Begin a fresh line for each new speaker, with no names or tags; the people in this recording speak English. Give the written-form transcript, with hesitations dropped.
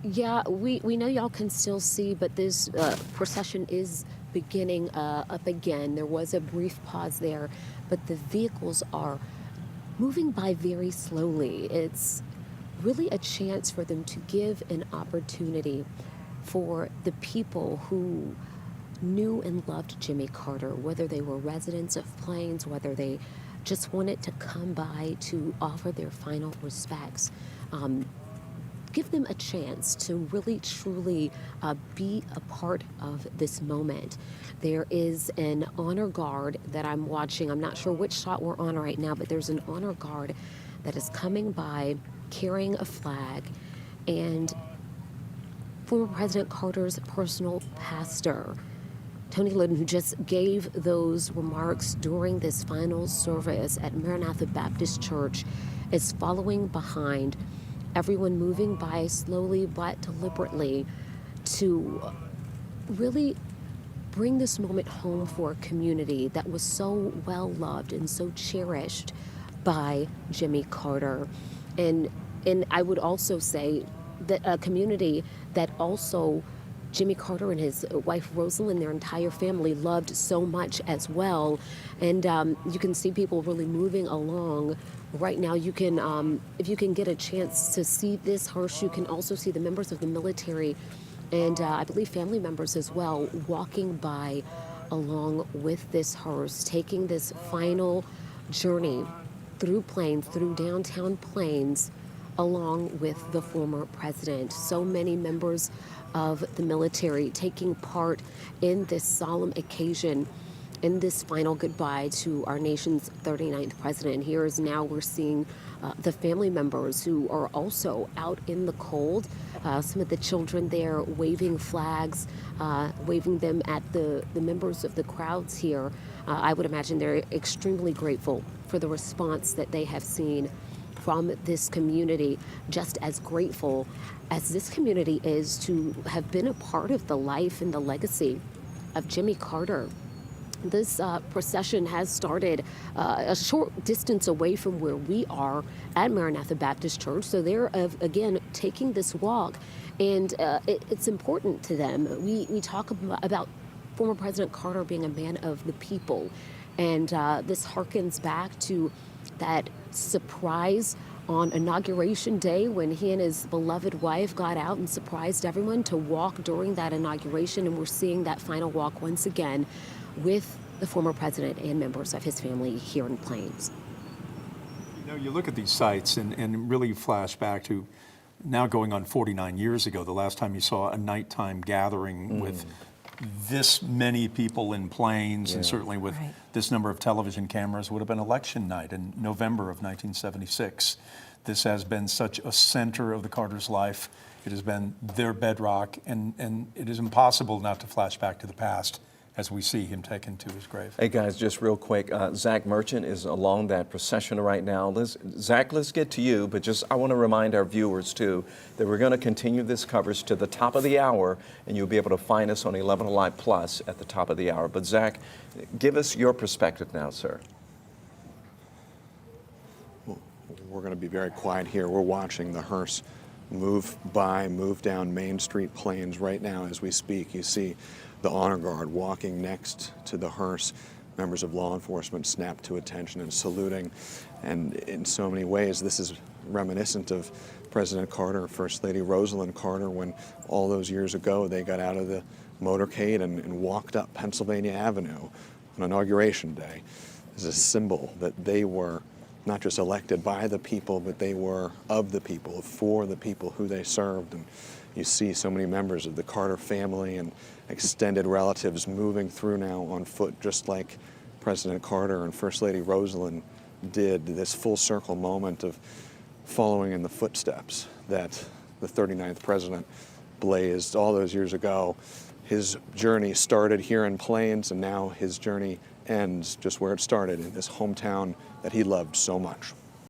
Yeah, we know y'all can still see, but this procession is beginning up again. There was a brief pause there, but the vehicles are moving by very slowly. It's really a chance for them to give an opportunity for the people who knew and loved Jimmy Carter, whether they were residents of Plains, whether they just wanted to come by to offer their final respects. Give them a chance to really truly be a part of this moment. There is an honor guard that I'm watching. I'm not sure which shot we're on right now, but there's an honor guard that is coming by carrying a flag, and former President Carter's personal pastor, Tony Lydon, who just gave those remarks during this final service at Maranatha Baptist Church, is following behind, everyone moving by slowly but deliberately to really bring this moment home for a community that was so well loved and so cherished by Jimmy Carter. And I would also say that a community that also Jimmy Carter and his wife Rosalind, their entire family, loved so much as well. And you can see people really moving along. Right now, you can, if you can get a chance to see this hearse, you can also see the members of the military and I believe family members as well walking by along with this hearse, taking this final journey through Plains, through downtown Plains, along with the former president. So many members of the military taking part in this solemn occasion, in this final goodbye to our nation's 39th president. Here is now we're seeing the family members who are also out in the cold. Some of the children there waving flags, waving them at the members of the crowds here. I would imagine they're extremely grateful for the response that they have seen from this community, just as grateful as this community is to have been a part of the life and the legacy of Jimmy Carter. This procession has started a short distance away from where we are at Maranatha Baptist Church. So they're, again, taking this walk, and it's important to them. We talk about former President Carter being a man of the people, and this harkens back to that surprise on Inauguration Day when he and his beloved wife got out and surprised everyone to walk during that inauguration. And we're seeing that final walk once again with the former president and members of his family here in Plains.
You know, you look at these sites and really flash back to now going on 49 years ago, the last time you saw a nighttime gathering with this many people in Plains, and certainly with this number of television cameras, would have been election night in November of 1976. This has been such a center of the Carter's life. It has been their bedrock, and it is impossible not to flash back to the past as we see him taken to his grave.
Hey guys, just real quick, Zach Merchant is along that procession right now. Zach, let's get to you, but I want to remind our viewers too that we're going to continue this coverage to the top of the hour, and you'll be able to find us on 11 Alive Plus at the top of the hour. But Zach, give us your perspective now, sir.
We're going to be very quiet here. We're watching the hearse move down Main Street, Plains right now as we speak. You see the honor guard walking next to the hearse. Members of law enforcement snap to attention and saluting. And in so many ways, this is reminiscent of President Carter, First Lady Rosalind Carter, when all those years ago they got out of the motorcade and walked up Pennsylvania Avenue on Inauguration Day as a symbol that they were not just elected by the people, but they were of the people, for the people who they served. And you see so many members of the Carter family and extended relatives moving through now on foot, just like President Carter and First Lady Rosalind did, this full circle moment of following in the footsteps that the 39th president blazed all those years ago. His journey started here in Plains, and now his journey ends just where it started, in this hometown that he loved so much.